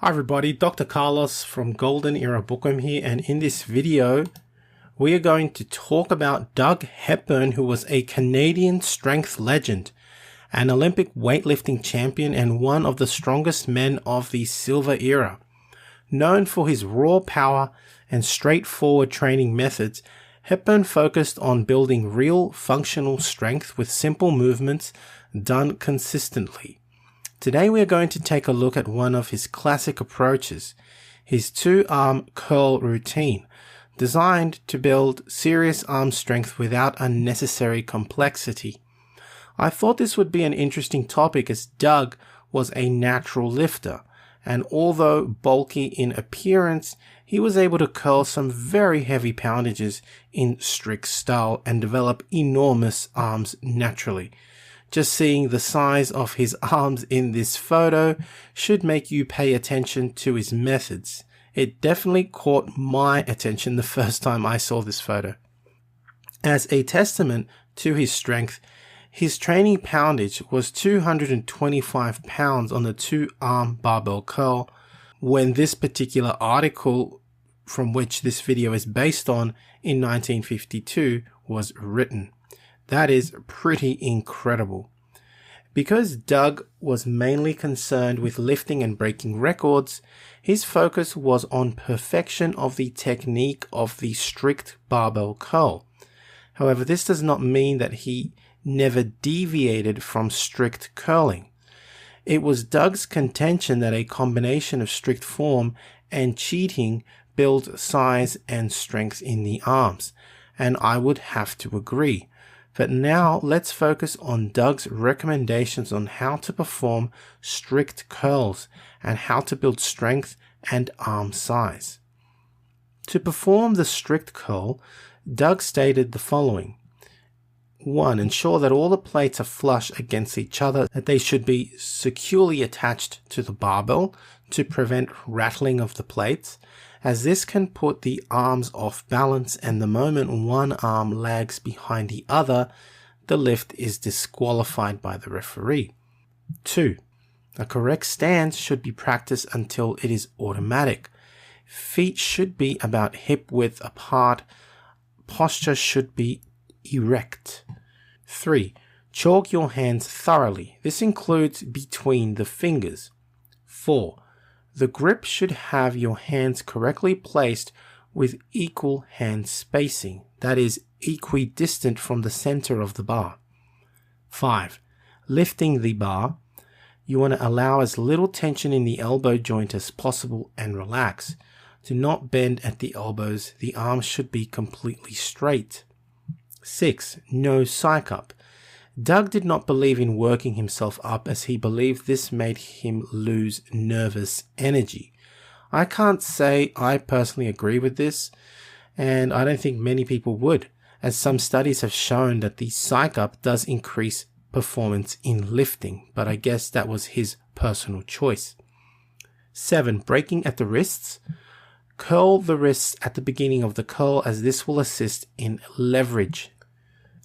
Hi everybody, Dr. Carlos from Golden Era Bookworm here, and in this video we are going to talk about Doug Hepburn, who was a Canadian strength legend, an Olympic weightlifting champion and one of the strongest men of the Silver Era. Known for his raw power and straightforward training methods, Hepburn focused on building real functional strength with simple movements done consistently. Today we are going to take a look at one of his classic approaches, his two-arm curl routine, designed to build serious arm strength without unnecessary complexity. I thought this would be an interesting topic as Doug was a natural lifter, and although bulky in appearance, he was able to curl some very heavy poundages in strict style and develop enormous arms naturally. Just seeing the size of his arms in this photo should make you pay attention to his methods. It definitely caught my attention the first time I saw this photo. As a testament to his strength, his training poundage was 225 pounds on the two-arm barbell curl when this particular article, from which this video is based on, in 1952 was written. That is pretty incredible. Because Doug was mainly concerned with lifting and breaking records, his focus was on perfection of the technique of the strict barbell curl. However, this does not mean that he never deviated from strict curling. It was Doug's contention that a combination of strict form and cheating built size and strength in the arms, and I would have to agree. But now let's focus on Doug's recommendations on how to perform strict curls and how to build strength and arm size. To perform the strict curl, Doug stated the following. 1. Ensure that all the plates are flush against each other, that they should be securely attached to the barbell to prevent rattling of the plates, as this can put the arms off balance, and the moment one arm lags behind the other, the lift is disqualified by the referee. 2. A correct stance should be practiced until it is automatic. Feet should be about hip width apart. Posture should be erect. 3. Chalk your hands thoroughly. This includes between the fingers. 4. The grip should have your hands correctly placed with equal hand spacing, that is, equidistant from the center of the bar. 5. Lifting the bar, you want to allow as little tension in the elbow joint as possible and relax. Do not bend at the elbows, the arms should be completely straight. 6. No psych up. Doug did not believe in working himself up as he believed this made him lose nervous energy. I can't say I personally agree with this, and I don't think many people would, as some studies have shown that the psych up does increase performance in lifting, but I guess that was his personal choice. 7. Breaking at the wrists. Curl the wrists at the beginning of the curl as this will assist in leverage.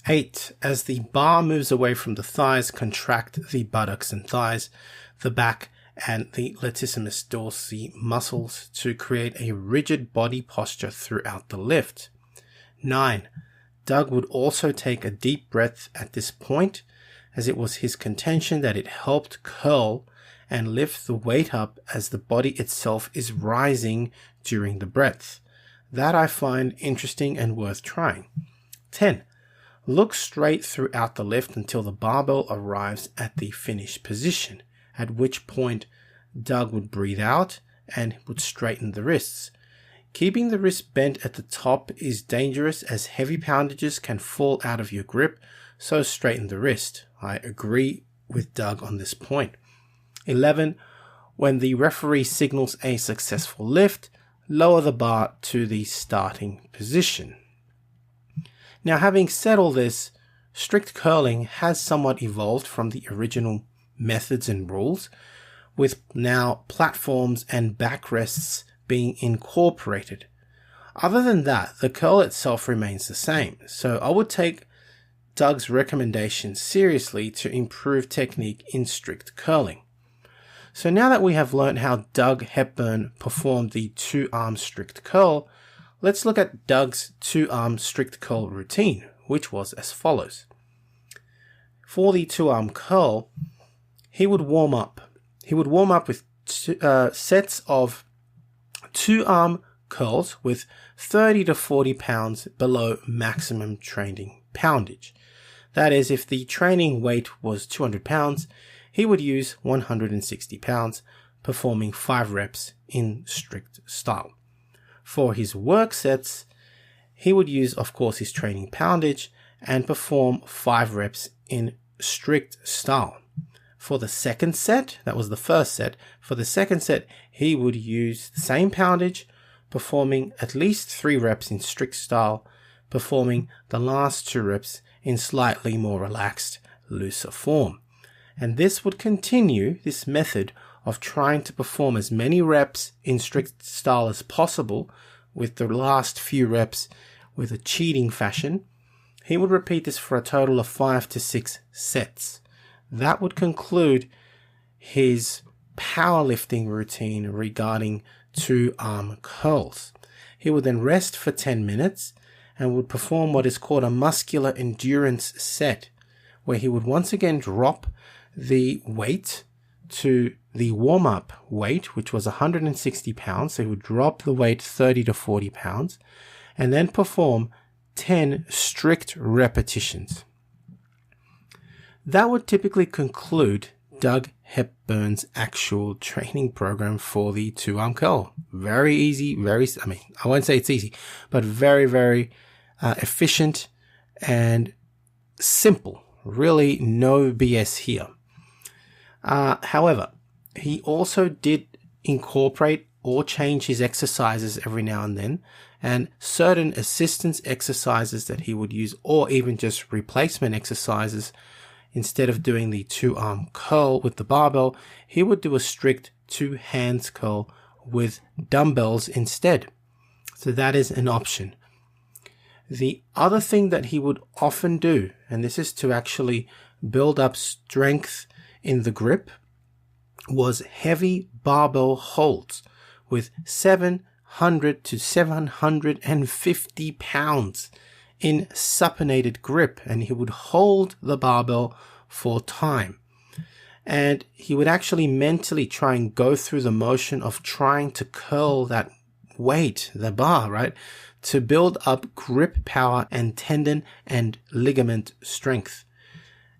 8. As the bar moves away from the thighs, contract the buttocks and thighs, the back, and the latissimus dorsi muscles to create a rigid body posture throughout the lift. 9. Doug would also take a deep breath at this point, as it was his contention that it helped curl and lift the weight up as the body itself is rising during the breath. That I find interesting and worth trying. 10. Look straight throughout the lift until the barbell arrives at the finished position, at which point Doug would breathe out and would straighten the wrists. Keeping the wrist bent at the top is dangerous as heavy poundages can fall out of your grip, so straighten the wrist. I agree with Doug on this point. 11. When the referee signals a successful lift, lower the bar to the starting position. Now, having said all this, strict curling has somewhat evolved from the original methods and rules, with now platforms and backrests being incorporated. Other than that, the curl itself remains the same, so I would take Doug's recommendation seriously to improve technique in strict curling. So now that we have learned how Doug Hepburn performed the 2-arm strict curl, let's look at Doug's 2-arm strict curl routine, which was as follows. For the 2-arm curl, he would warm up. He would warm up with sets of 2-arm curls with 30 to 40 pounds below maximum training poundage. That is, if the training weight was 200 pounds, he would use 160 pounds, performing 5 reps in strict style. For his work sets, he would use, of course, his training poundage and perform 5 reps in strict style. For the second set, that was the first set, for the second set, he would use the same poundage, performing at least 3 reps in strict style, performing the last 2 reps in slightly more relaxed, looser form. And this would continue, this method of trying to perform as many reps in strict style as possible, with the last few reps with a cheating fashion. He would repeat this for a total of 5 to 6 sets. That would conclude his powerlifting routine regarding 2-arm curls. He would then rest for 10 minutes and would perform what is called a muscular endurance set, where he would once again drop the weight to the warm-up weight, which was 160 pounds. So he would drop the weight 30 to 40 pounds and then perform 10 strict repetitions. That would typically conclude Doug Hepburn's actual training program for the 2-arm curl. Very easy, I won't say it's easy, but very, very efficient and simple. Really no BS here. However, he also did incorporate or change his exercises every now and then, and certain assistance exercises that he would use, or even just replacement exercises. Instead of doing the 2-arm curl with the barbell, he would do a strict 2-hands curl with dumbbells instead. So that is an option. The other thing that he would often do, and this is to actually build up strength in the grip, was heavy barbell holds with 700 to 750 pounds in supinated grip, and he would hold the barbell for time. And he would actually mentally try and go through the motion of trying to curl that weight, the bar, right, to build up grip power and tendon and ligament strength.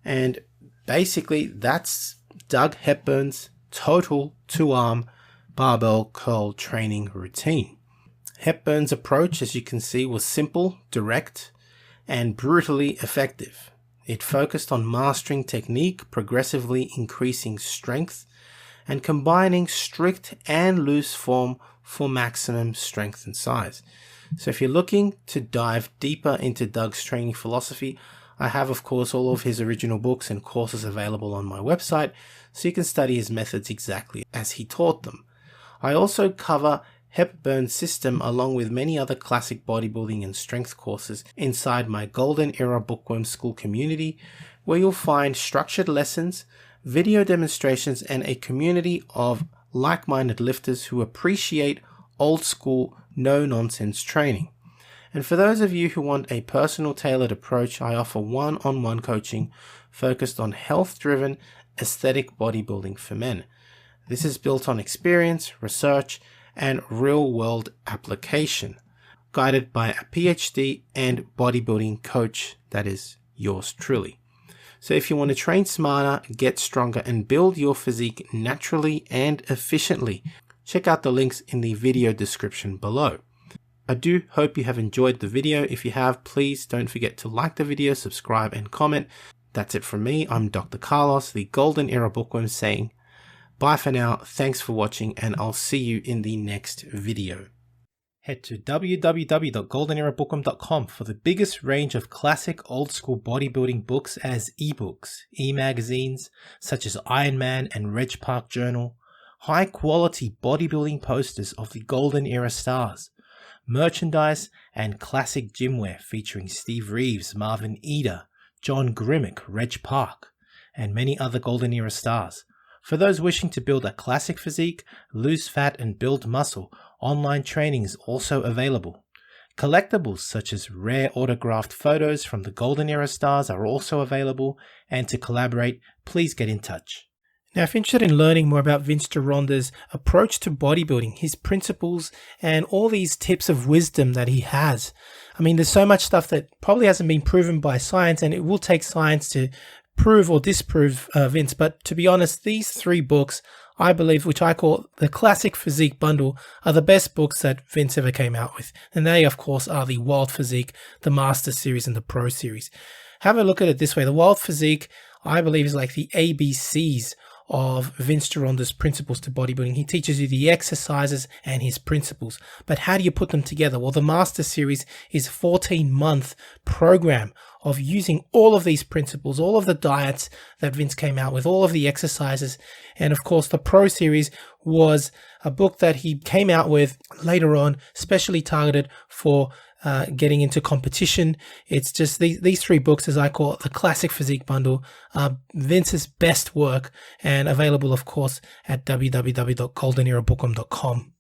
And basically that's Doug Hepburn's total 2-arm barbell curl training routine. Hepburn's approach, as you can see, was simple, direct, and brutally effective. It focused on mastering technique, progressively increasing strength, and combining strict and loose form for maximum strength and size. So if you're looking to dive deeper into Doug's training philosophy, I have, of course, all of his original books and courses available on my website, so you can study his methods exactly as he taught them. I also cover Hepburn's system along with many other classic bodybuilding and strength courses inside my Golden Era Bookworm School community, where you'll find structured lessons, video demonstrations, and a community of like-minded lifters who appreciate old school, no-nonsense training. And for those of you who want a personal tailored approach, I offer one-on-one coaching focused on health-driven, aesthetic bodybuilding for men. This is built on experience, research, and real-world application, guided by a PhD and bodybuilding coach that is yours truly. So if you want to train smarter, get stronger, and build your physique naturally and efficiently, check out the links in the video description below. I do hope you have enjoyed the video. If you have, please don't forget to like the video, subscribe, and comment. That's it from me. I'm Dr. Carlos, the Golden Era Bookworm, saying bye for now, thanks for watching, and I'll see you in the next video. Head to www.goldenerabookworm.com for the biggest range of classic old school bodybuilding books as ebooks, e-magazines such as Iron Man and Reg Park Journal, high quality bodybuilding posters of the Golden Era stars, merchandise and classic gymwear featuring Steve Reeves, Marvin Eder, John Grimmick, Reg Park, and many other Golden Era stars. For those wishing to build a classic physique, lose fat and build muscle, online training is also available. Collectibles such as rare autographed photos from the Golden Era stars are also available, and to collaborate, please get in touch. Now, if you're interested in learning more about Vince Gironda's approach to bodybuilding, his principles, and all these tips of wisdom that he has, I mean, there's so much stuff that probably hasn't been proven by science, and it will take science to prove or disprove Vince. But to be honest, these 3 books, I believe, which I call the Classic Physique Bundle, are the best books that Vince ever came out with. And they, of course, are the Wild Physique, the Master Series, and the Pro Series. Have a look at it this way. The Wild Physique, I believe, is like the ABCs of Vince Gironda's principles to bodybuilding. He teaches you the exercises and his principles. But how do you put them together? Well, the Master Series is a 14-month program of using all of these principles, all of the diets that Vince came out with, all of the exercises. And of course, the Pro Series was a book that he came out with later on, specially targeted for getting into competition. It's just these 3 books, as I call it, the Classic Physique Bundle, are Vince's best work, and available, of course, at www.goldenerabookworm.com.